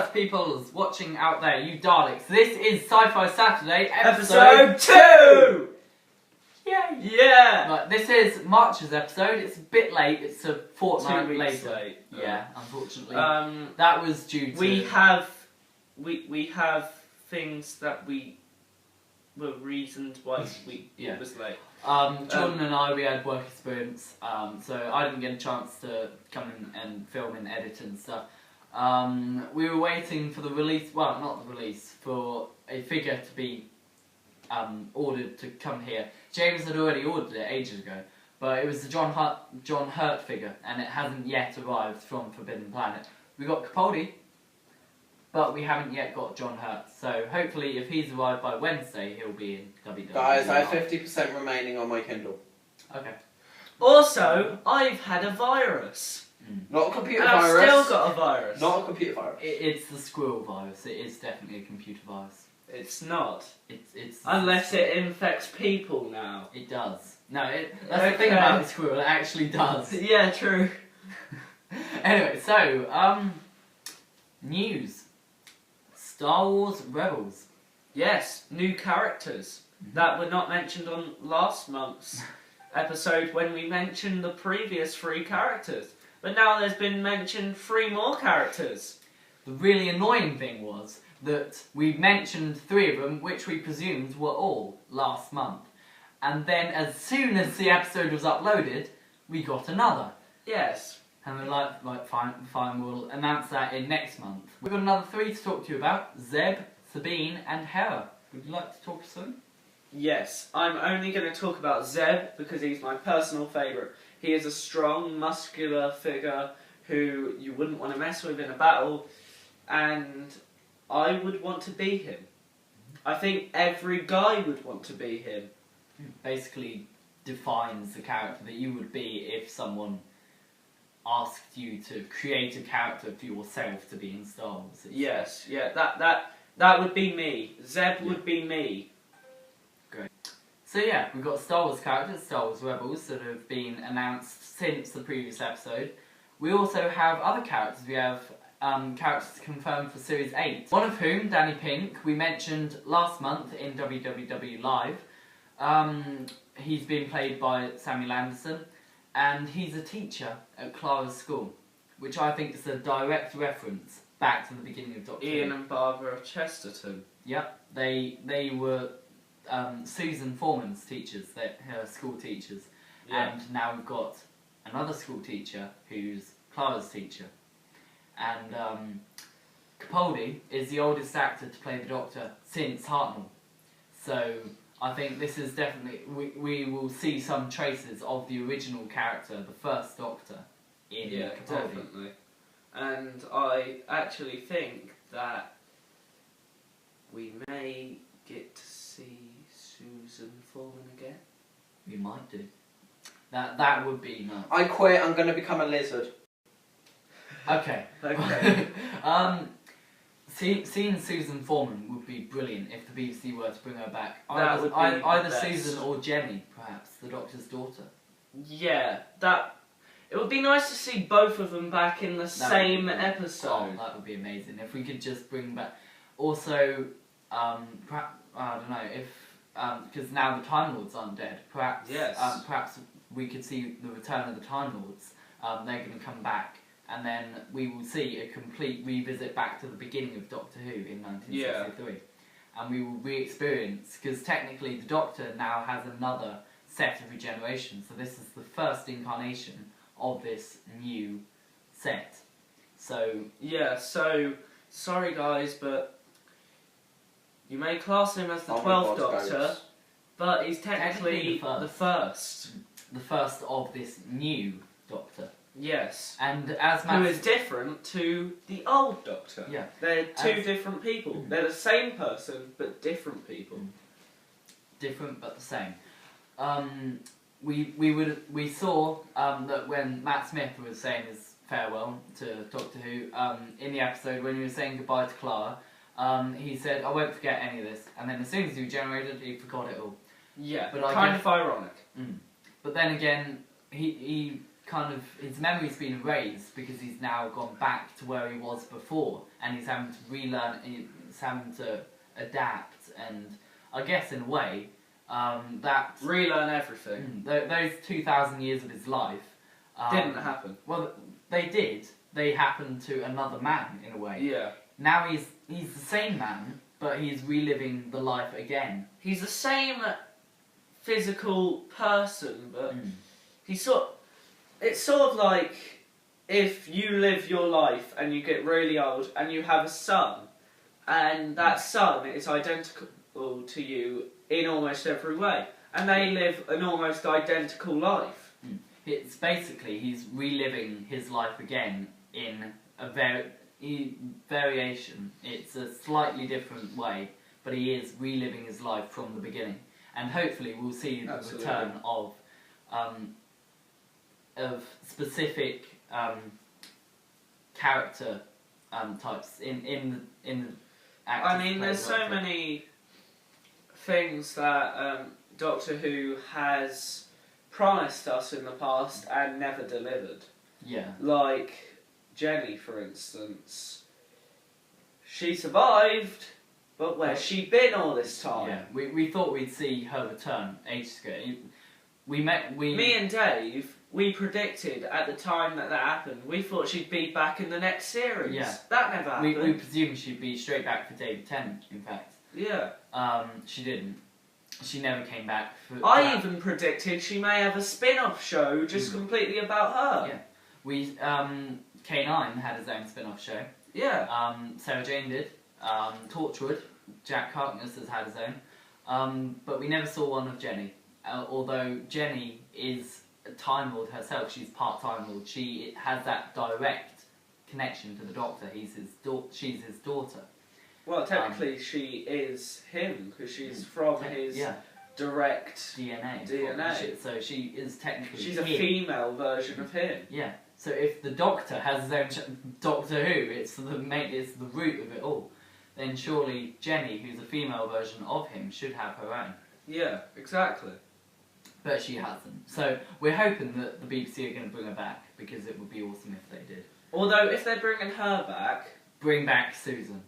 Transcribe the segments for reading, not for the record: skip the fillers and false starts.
Earth peoples watching out there, you Daleks. This is Sci-Fi Saturday, episode 2! Yay! Yeah! But this is March's episode. It's a bit late. It's a fortnight 2 weeks later. late. Yeah, unfortunately. That was due to... We have things that were reasoned why it was late. Jordan and I, we had work experience, so I didn't get a chance to come in and film and edit and stuff. We were waiting for the release, well, not the release, for a figure to be ordered to come here. James had already ordered it ages ago, but it was the John Hurt figure, and it hasn't yet arrived from Forbidden Planet. We got Capaldi, but we haven't yet got John Hurt, so hopefully if he's arrived by Wednesday, he'll be in WWE. Guys, I have 50% remaining on my Kindle. Okay. Also, I've had a virus. Not a computer And virus. I've still got a virus. Not a computer virus. It's the squirrel virus. It is definitely a computer virus. It's not. It's Unless it infects people now. It does. No, that's the thing about the squirrel. It actually does. Yeah, true. Anyway, so news. Star Wars Rebels. Yes, new characters that were not mentioned on last month's episode when we mentioned the previous 3 characters. But now there's been mentioned 3 more characters. The really annoying thing was that we mentioned 3 of them, which we presumed were all last month. And then as soon as the episode was uploaded, we got another. Yes. And we're like, fine, we'll announce that in next month. We've got another 3 to talk to you about. Zeb, Sabine, and Hera. Would you like to talk to them? Yes, I'm only going to talk about Zeb because he's my personal favourite. He is a strong, muscular figure who you wouldn't want to mess with in a battle, and I would want to be him. I think every guy would want to be him. Basically defines the character that you would be if someone asked you to create a character for yourself to be in Star Wars. Yes, yeah, that would be me. Zeb would be me. Great. So yeah, we've got Star Wars characters, Star Wars Rebels, that have been announced since the previous episode. We also have other characters. We have characters confirmed for Series 8. One of whom, Danny Pink, we mentioned last month in WWW Live. He's been played by Samuel Anderson, and he's a teacher at Clara's school, which I think is a direct reference back to the beginning of Doctor Who. Ian and Barbara Chesterton. Yep, they were Susan Foreman's teachers, her school teachers, Yeah. and now we've got another school teacher who's Clara's teacher. And Capaldi is the oldest actor to play the Doctor since Hartnell. So I think this is definitely, we will see some traces of the original character, the first Doctor, in Capaldi. Definitely. And I actually think that we may get to see Susan Foreman again. We might do. That would be nice. I quit, I'm going to become a lizard. Okay. Okay. Seeing Susan Foreman would be brilliant if the BBC were to bring her back. That would be either the best. Susan or Jenny, perhaps, the Doctor's daughter. Yeah, it would be nice to see both of them back in the same episode. Oh, that would be amazing. If we could just bring back... Also, perhaps, I don't know, if... because now the Time Lords aren't dead. Perhaps, yes. Perhaps we could see the return of the Time Lords. They're going to come back. And then we will see a complete revisit back to the beginning of Doctor Who in 1963. Yeah. And we will re-experience, because technically the Doctor now has another set of regeneration, so this is the first incarnation of this new set. So... Yeah, so, sorry guys, but you may class him as the 12th Doctor, but he's technically the first. The first of this new Doctor. Yes. And as Matt... Who is different to the old Doctor. Yeah. They're two different people. They're the same person, but different people. Different but the same. We saw that when Matt Smith was saying his farewell to Doctor Who, in the episode when he was saying goodbye to Clara, he said, "I won't forget any of this," and then as soon as he regenerated, he forgot it all. Yeah, but kind of ironic. But then again, he kind of his memory's been erased because he's now gone back to where he was before, and he's having to relearn. He's having to adapt, and I guess in a way, that Relearn everything. those 2,000 years of his life Didn't happen. Well, they did. They happened to another man in a way. Yeah. Now he's the same man, but he's reliving the life again. He's the same physical person, but it's sort of like if you live your life and you get really old and you have a son, and that son is identical to you in almost every way, and they live an almost identical life. It's basically he's reliving his life again in a variation. It's a slightly different way, but he is reliving his life from the beginning, and hopefully we'll see the return of specific character types in actors. I mean, there's so many things that Doctor Who has promised us in the past and never delivered. Yeah. Like Jenny, for instance. She survived, but where's she been all this time? Yeah. We thought we'd see her return ages ago. Me and Dave, we predicted at the time that happened, we thought she'd be back in the next series. Yeah. That never happened. We presumed she'd be straight back for David Tennant, in fact. Yeah. She didn't. She never came back. I even predicted she may have a spin-off show just completely about her. Yeah. We K9 had his own spin-off show. Yeah. Sarah Jane did. Torchwood, Jack Harkness has had his own. But we never saw one of Jenny. Although Jenny is a Time Lord herself, she's part Time Lord. She has that direct connection to the Doctor. She's his daughter. Well, technically she is him, because she's from his direct DNA. So she is technically she's a female version of him. Yeah. So if the Doctor has his own Doctor Who, it's the root of it all, then surely Jenny, who's a female version of him, should have her own. Yeah, exactly. But she hasn't. So we're hoping that the BBC are going to bring her back, because it would be awesome if they did. Although if they're bringing her back, bring back Susan.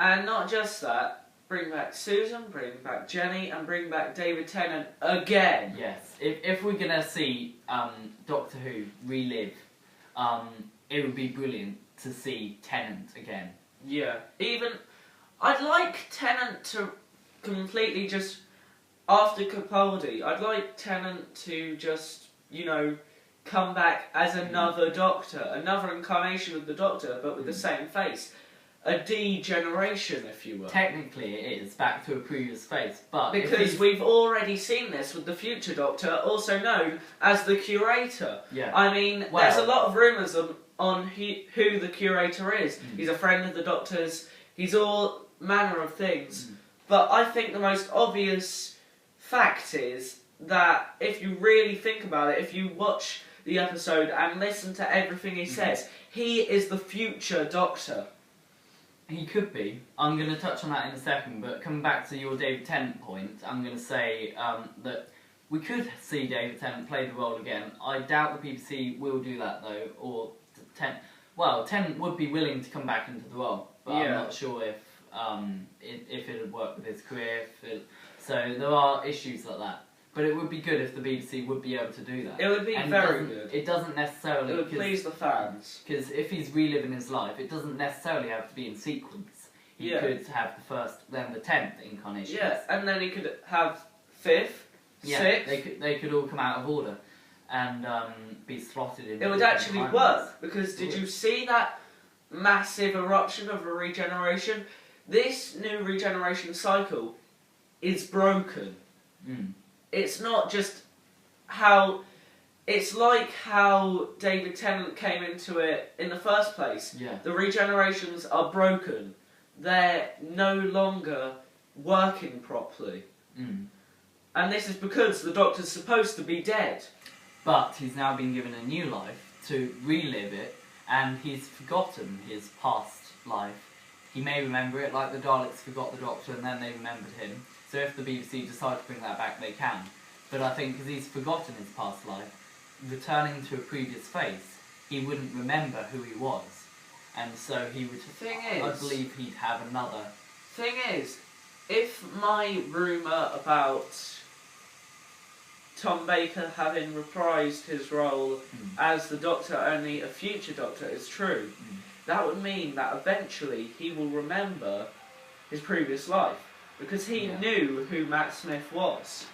And not just that, bring back Susan, bring back Jenny, and bring back David Tennant again. Yes. If we're going to see Doctor Who relive, it would be brilliant to see Tennant again. Yeah. Even, I'd like Tennant to completely just, after Capaldi, I'd like Tennant to just, come back as another Doctor, another incarnation of the Doctor, but with the same face. A degeneration, if you will. Technically it is, back to a previous face, but... Because we've already seen this with the future Doctor, also known as the Curator. Yeah. I mean, there's a lot of rumours on who the Curator is. He's a friend of the Doctor's, he's all manner of things. But I think the most obvious fact is that if you really think about it, if you watch the episode and listen to everything he says, he is the future Doctor. He could be. I'm going to touch on that in a second, but coming back to your David Tennant point, I'm going to say that we could see David Tennant play the role again. I doubt the BBC will do that though, or Tennant would be willing to come back into the role, but I'm not sure if it would work with his career. So there are issues like that. But it would be good if the BBC would be able to do that. It would be very good. It doesn't necessarily... It would please the fans. Because if he's reliving his life, it doesn't necessarily have to be in sequence. He could have the first, then the 10th incarnation. Yeah, and then he could have 5th, 6th... They could all come out of order and be slotted in... It would actually work, because did you see that massive eruption of a regeneration? This new regeneration cycle is broken. It's not just how... It's like how David Tennant came into it in the first place. Yeah. The regenerations are broken. They're no longer working properly. And this is because the Doctor's supposed to be dead. But he's now been given a new life to relive it, and he's forgotten his past life. He may remember it, like the Daleks forgot the Doctor and then they remembered him. So if the BBC decide to bring that back, they can. But I think because he's forgotten his past life, returning to a previous face, he wouldn't remember who he was, and so he would. Thing I is, believe he'd have another. thing is, if my rumour about Tom Baker having reprised his role as the Doctor, only a future Doctor, is true, that would mean that eventually he will remember his previous life, because he knew who Matt Smith was.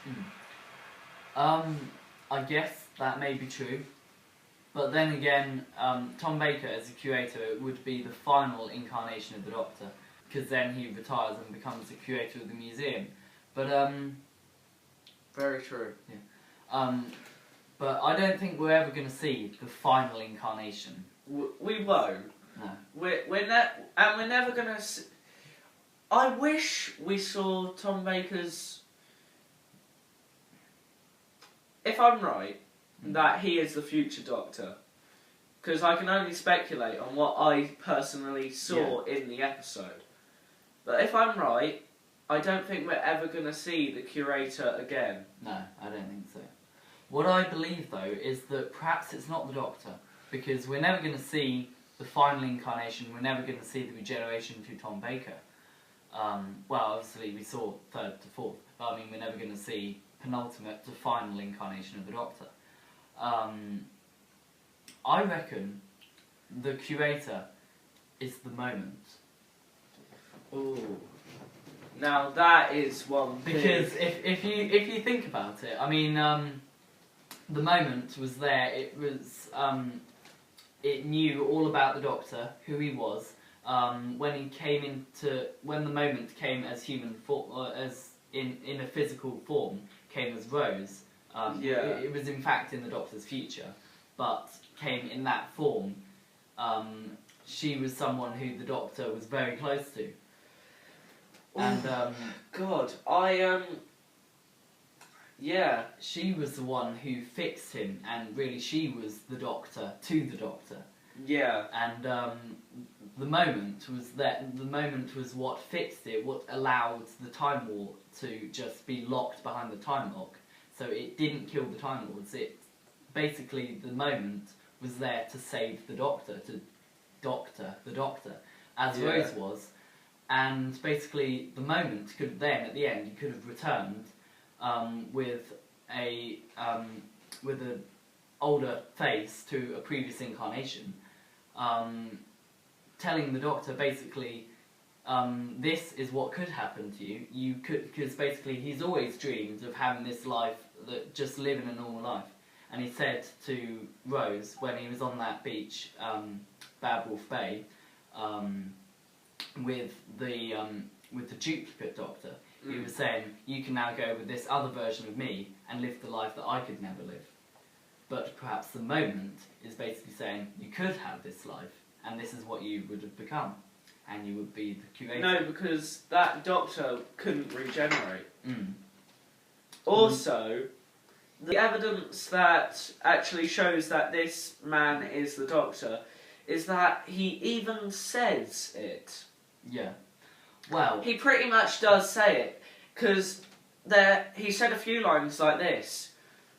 I guess that may be true, but then again, Tom Baker as a curator would be the final incarnation of the Doctor, because then he retires and becomes the curator of the museum. But Very true. but I don't think we're ever going to see the final incarnation. We won't. No. We're never gonna. I wish we saw Tom Baker's. If I'm right, that he is the future Doctor, because I can only speculate on what I personally saw in the episode. But if I'm right, I don't think we're ever going to see the curator again. No, I don't think so. What I believe, though, is that perhaps it's not the Doctor, because we're never going to see the final incarnation, we're never going to see the regeneration to Tom Baker. Well, obviously we saw third to fourth, but I mean we're never going to see penultimate to final incarnation of the Doctor. I reckon the curator is the moment. Ooh. Now that is one thing. Because if you think about it, I mean, the moment was there. It was it knew all about the Doctor, who he was. When the moment came as human form, as in a physical form, came as Rose. It was in fact in the Doctor's future, but came in that form. She was someone who the Doctor was very close to. And God, she was the one who fixed him, and really she was the Doctor to the Doctor. Yeah. And the moment was what fixed it, what allowed the Time War to just be locked behind the time lock. So it didn't kill the Time Lords. It basically, the moment was there to save the Doctor, to doctor the Doctor, as Rose was. And basically, the moment could then, at the end, you could have returned with an older face to a previous incarnation, telling the Doctor basically, this is what could happen to you. You could, because basically he's always dreamed of having this life, that just living a normal life. And he said to Rose when he was on that beach, Bad Wolf Bay, with the duplicate Doctor, he was saying, you can now go with this other version of me and live the life that I could never live. But perhaps the moment is basically saying, you could have this life, and this is what you would have become, and you would be the curator. No, because that Doctor couldn't regenerate. Also, the evidence that actually shows that this man is the Doctor is that he even says it. Yeah. Well, he pretty much does say it, because he said a few lines like this.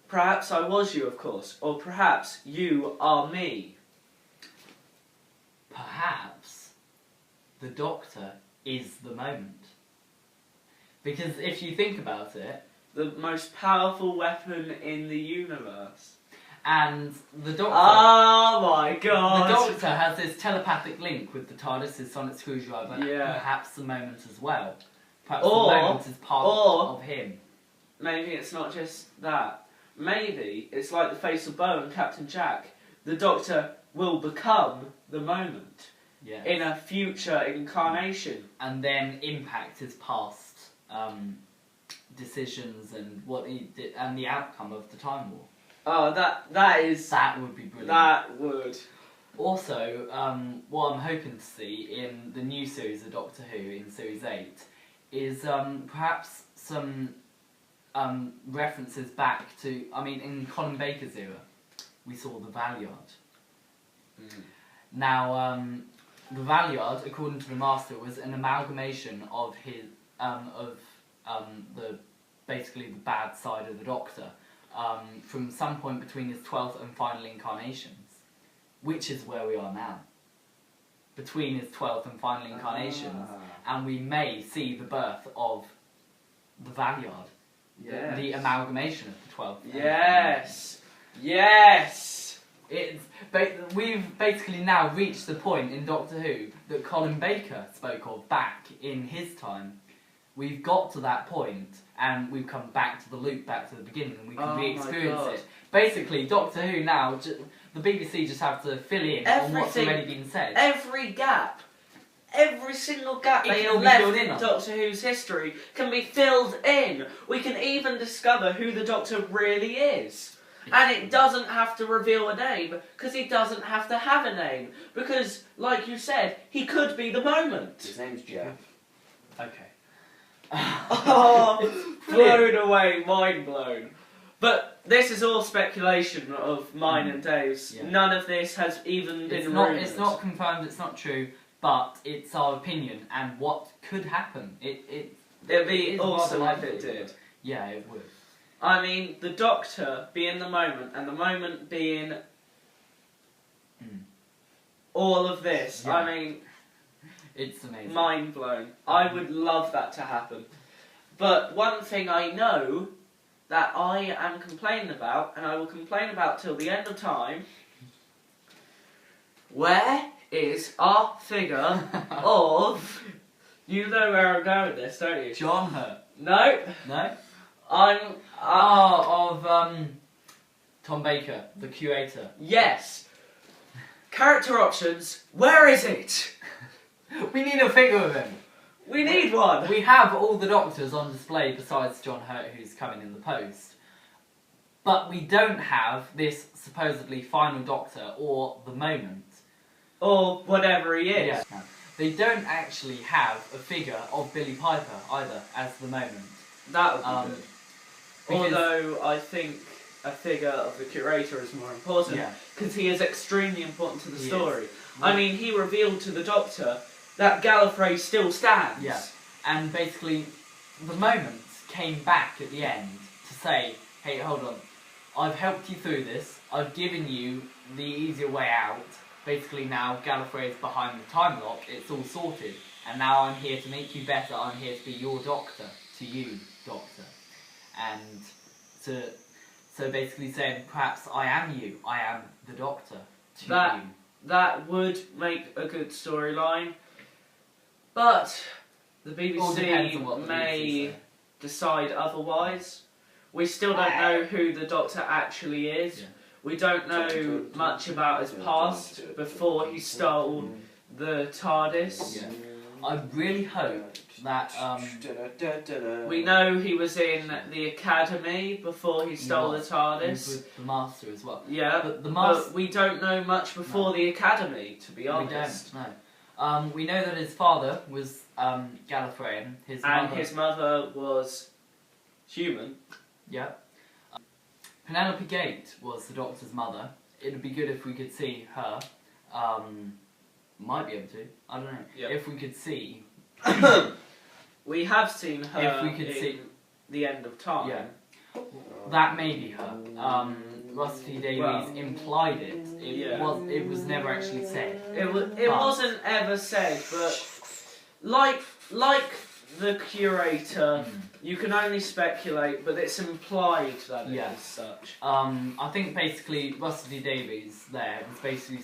Perhaps I was you, of course, or perhaps you are me. Perhaps the Doctor is the moment. Because if you think about it, the most powerful weapon in the universe. And the Doctor... Oh my god! The Doctor has this telepathic link with the TARDIS, his sonic screwdriver, and perhaps the moment as well. Perhaps the moment is part of him. Maybe it's not just that. Maybe it's like the face of Bo and Captain Jack. The Doctor will become the moment in a future incarnation. And then impact his past decisions and what he did, and the outcome of the Time War. Oh, that would be brilliant. That would. Also, what I'm hoping to see in the new series of Doctor Who, in Series 8, is perhaps some references back to, in Colin Baker's era, we saw the Valeyard. Now, the Valeyard, according to the Master, was an amalgamation of his, basically the bad side of the Doctor, from some point between his 12th and final incarnations, which is where we are now. Between his 12th and final incarnations, and we may see the birth of the Valiard, the amalgamation of the 12th. Yes! Yes! We've basically now reached the point in Doctor Who that Colin Baker spoke of back in his time. We've got to that point, and we've come back to the loop, back to the beginning, and we can re-experience it. Basically, Doctor Who now, the BBC just have to fill in on what's already been said. Every gap, every single gap they have left in Doctor Who's history can be filled in. We can even discover who the Doctor really is. And it doesn't have to reveal a name, because he doesn't have to have a name. Because, like you said, he could be the moment. His name's Jeff. Okay. Oh, blown away, mind blown. But this is all speculation of mine and Dave's. Yeah. None of this has even been rumoured. It's not confirmed, it's not true, but it's our opinion and what could happen. It'd be awesome if it did. Yeah, it would. I mean, the Doctor being the moment, and the moment being all of this. Yeah. I mean, it's amazing. Mind blown. I would love that to happen. But one thing I know that I am complaining about, and I will complain about till the end of time, where is our figure of... You know where I'm going with this, don't you? John Hurt. No. No? Tom Baker, the curator. Yes. Character options, where is it? We need a figure of him. We need one. We have all the Doctors on display besides John Hurt, who's coming in the post. But we don't have this supposedly final Doctor or the moment. Or whatever he is. Yeah. They don't actually have a figure of Billy Piper either as the moment. That would be good. Although I think a figure of the curator is more important, because he is extremely important to the story. I mean, he revealed to the Doctor that Gallifrey still stands. Yeah, and basically, the moment came back at the end to say, hey, hold on, I've helped you through this, I've given you the easier way out, basically now Gallifrey is behind the time lock, it's all sorted, and now I'm here to make you better, I'm here to be your Doctor, to you, Doctor. And so basically saying, perhaps I am you, I am the Doctor, to you. That would make a good storyline, but the BBC may decide otherwise. We still don't know who the Doctor actually is. Yeah. We don't know much about his past before he stole the TARDIS. Yeah. I really hope that... we know he was in the Academy before he stole the TARDIS. He was with the Master as well. Yeah, but we don't know much before the Academy, to be honest. We don't, no. We know that his father was Gallifreyan. His mother was human. Yeah. Penelope Gate was the Doctor's mother. It would be good if we could see her. Might be able to. I don't know. Yep. If we could see. We have seen her if we could see the end of time. Yeah. That may be her. Russell T Davies implied it. It was never actually said. It wasn't ever said, but like the curator, you can only speculate, but it's implied that it is such. I think basically Russell T Davies there was basically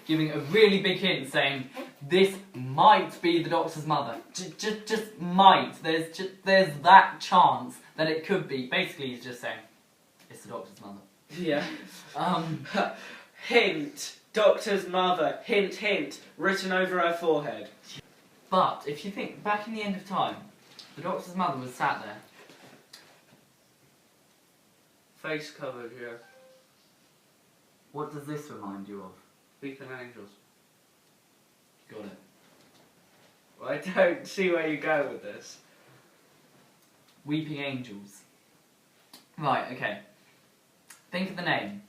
giving a really big hint, saying this might be the Doctor's mother. Just might. There's that chance that it could be. Basically, he's just saying it's the Doctor's mother. Yeah. Hint. Doctor's mother. Hint. Hint. Written over her forehead. But if you think back in the end of time, the Doctor's mother was sat there. Face covered, yeah. What does this remind you of? Weeping Angels. Got it. Well, I don't see where you go with this. Weeping Angels. Right, okay. Think of the name.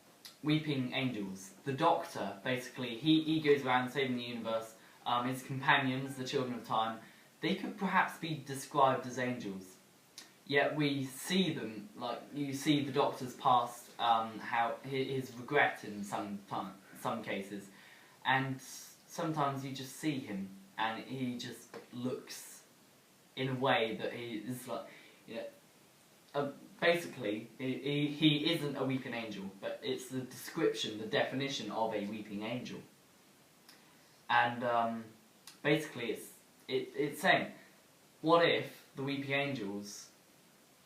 Weeping Angels. The Doctor, basically, he goes around saving the universe. His companions, the Children of Time, they could perhaps be described as angels. yet we see them, like, you see the Doctor's past, how his regret in some cases, and sometimes you just see him, and he just looks in a way that he is like, you know, basically, he isn't a weeping angel, but it's the description, the definition of a weeping angel. And basically, it's saying, what if the weeping angels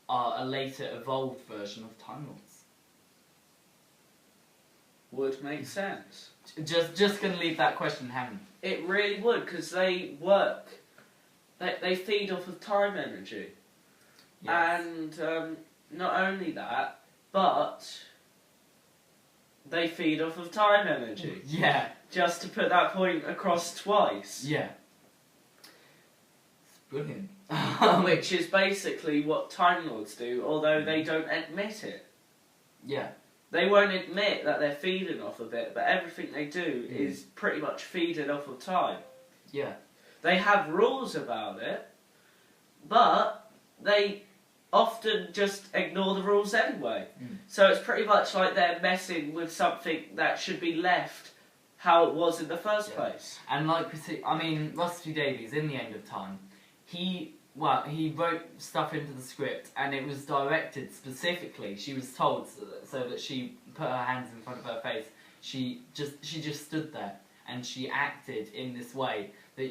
are a later evolved version of Time Lords? Would make sense. Just gonna leave that question hanging. It really would, because they work. They feed off of time energy. Yes. And not only that, but they feed off of time energy. Yeah. Just to put that point across twice. Yeah. It's brilliant. Which is basically what Time Lords do, although they don't admit it. Yeah. They won't admit that they're feeding off of it, but everything they do is pretty much feeding off of time. Yeah. They have rules about it, but they often just ignore the rules anyway. So it's pretty much like they're messing with something that should be left how it was in the first place. And like we see, I mean, Rusty Davies, in the End of Time, he wrote stuff into the script, and it was directed specifically. She was told so that she put her hands in front of her face. She just stood there, and she acted in this way that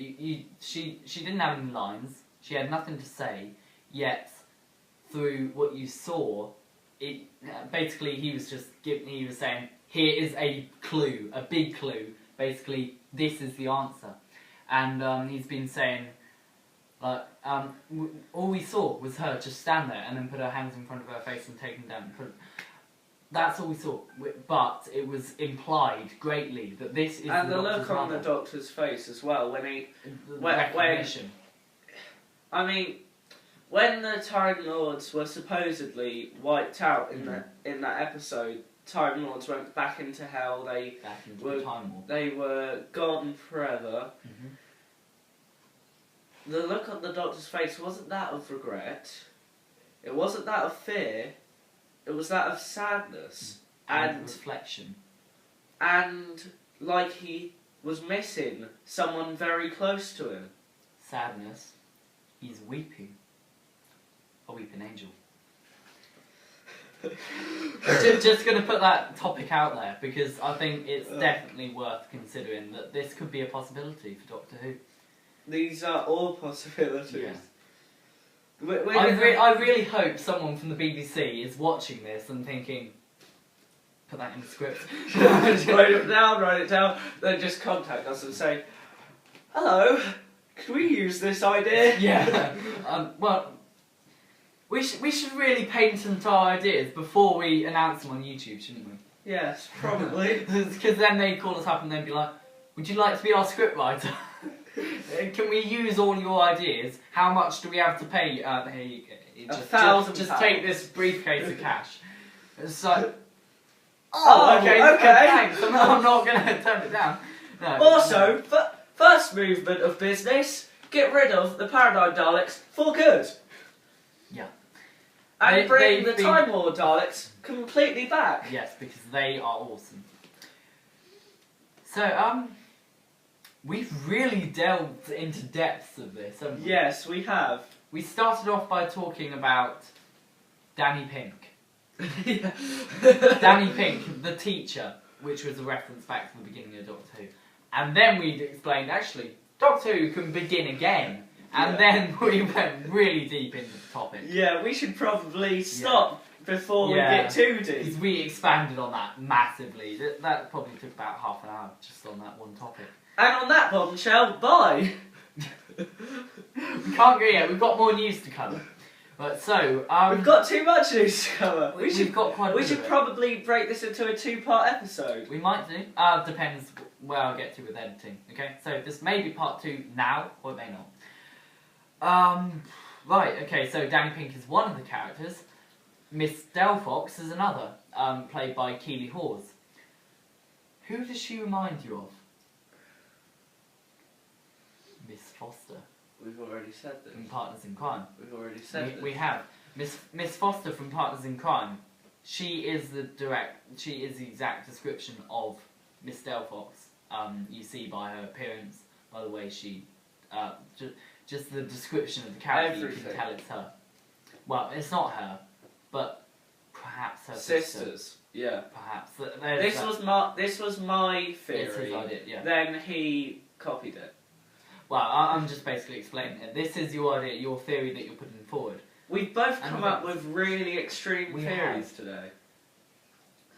she didn't have any lines. She had nothing to say. Yet through what you saw, it basically he was saying, here is a clue, a big clue. Basically, this is the answer, and he's been saying. All we saw was her just stand there and then put her hands in front of her face and take them down. That's all we saw, but it was implied greatly that this is. And the Doctor's look on mother. the Doctor's face as well when he, Recognition. I mean, when the Time Lords were supposedly wiped out in that episode, Time Lords went back into hell. Back into the Time War. They were gone forever. The look on the Doctor's face wasn't that of regret. It wasn't that of fear. It was that of sadness and reflection. And like he was missing someone very close to him. Sadness. He's weeping. A weeping angel. just going to put that topic out there because I think it's definitely worth considering that this could be a possibility for Doctor Who. These are all possibilities. Yeah. I really hope someone from the BBC is watching this and thinking, put that in the script. Write it down, then just contact us and say, hello, could we use this idea? Yeah. Well, we should really patent our ideas before we announce them on YouTube, shouldn't we? Yes, probably. Because then they'd call us up and they'd be like, would you like to be our scriptwriter? Can we use all your ideas? How much do we have to pay? Here you go. Just take this briefcase of cash. It's like, okay, thanks. I'm not going to turn it down. No, also, first movement of business, get rid of the Paradigm Daleks for good. Yeah. And bring the Time Lord Daleks completely back. Yes, because they are awesome. So, we've really delved into depths of this, haven't we? Yes, we have. We started off by talking about Danny Pink. Danny Pink, the teacher, which was a reference back to the beginning of Doctor Who. And then we explained, actually, Doctor Who can begin again. And then we went really deep into the topic. Yeah, we should probably stop before we get too deep. Because we expanded on that massively. That probably took about half an hour just on that one topic. And on that bombshell, bye! We can't go yet, we've got more news to cover. But so, we've got too much news to cover. We should probably break this into a 2-part episode. We might do. Depends where I'll get to with editing. Okay, so this may be part 2 now, or it may not. Right, okay, so Danny Pink is one of the characters. Miss Delphox is another, played by Keely Hawes. Who does she remind you of? Miss Foster. We've already said this. In Partners in Crime. We've already said this. We have. Miss Foster from Partners in Crime. She is the exact description of Miss Delphox. You see by her appearance, by the way she, just the description of the character, you can tell it's her. Well, it's not her, but perhaps her sisters. Yeah. Perhaps. This was my theory. It's his idea, yeah. Then he copied it. Well, I'm just basically explaining it. This is your idea, your theory that you're putting forward. We've both come up with really extreme theories today.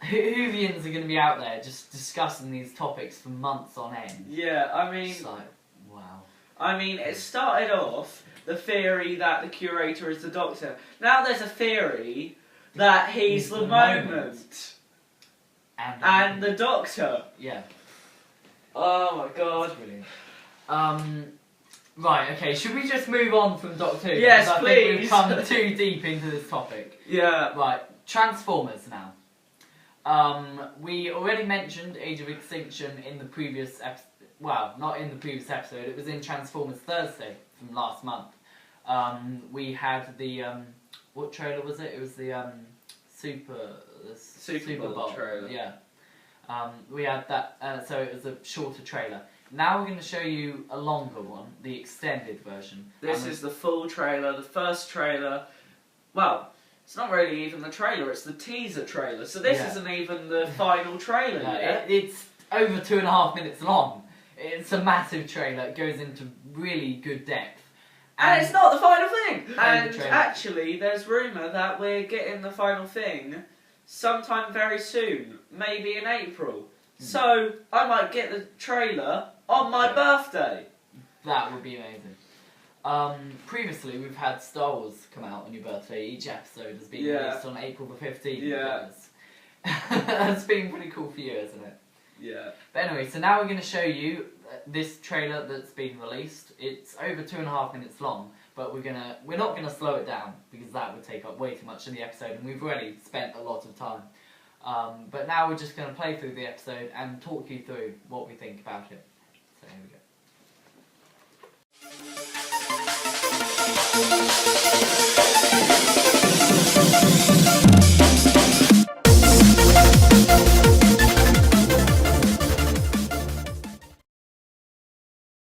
Whovians are going to be out there just discussing these topics for months on end. Yeah, I mean... It's like, wow. I mean, it started off the theory that the curator is the Doctor. Now there's a theory that he's the moment. And the Doctor. Yeah. Oh my god. That's brilliant. Right, okay, should we just move on from Doctor Who? Yes, because I please. think we've come too deep into this topic. Yeah. Right, Transformers now. We already mentioned Age of Extinction in the previous episode. Well, not in the previous episode, it was in Transformers Thursday from last month. We had the, what trailer was it? It was the Super Bowl trailer. Yeah. We had that, so it was a shorter trailer. Now we're going to show you a longer one, the extended version. This is the full trailer, the first trailer. Well, it's not really even the trailer, it's the teaser trailer. So this isn't even the final trailer yet. It's over 2.5 minutes long. It's a massive trailer. It goes into really good depth. And it's not the final thing! And actually, there's rumour that we're getting the final thing sometime very soon. Maybe in April. So, I might get the trailer on my birthday. That would be amazing. Previously, we've had Star Wars come out on your birthday. Each episode has been released on April the 15th. Yeah. That's been pretty cool for you, isn't it? Yeah. But anyway, so now we're going to show you this trailer that's been released. It's over 2.5 minutes long, but we're not gonna slow it down because that would take up way too much in the episode, and we've already spent a lot of time. But now we're just going to play through the episode and talk you through what we think about it. So here we go.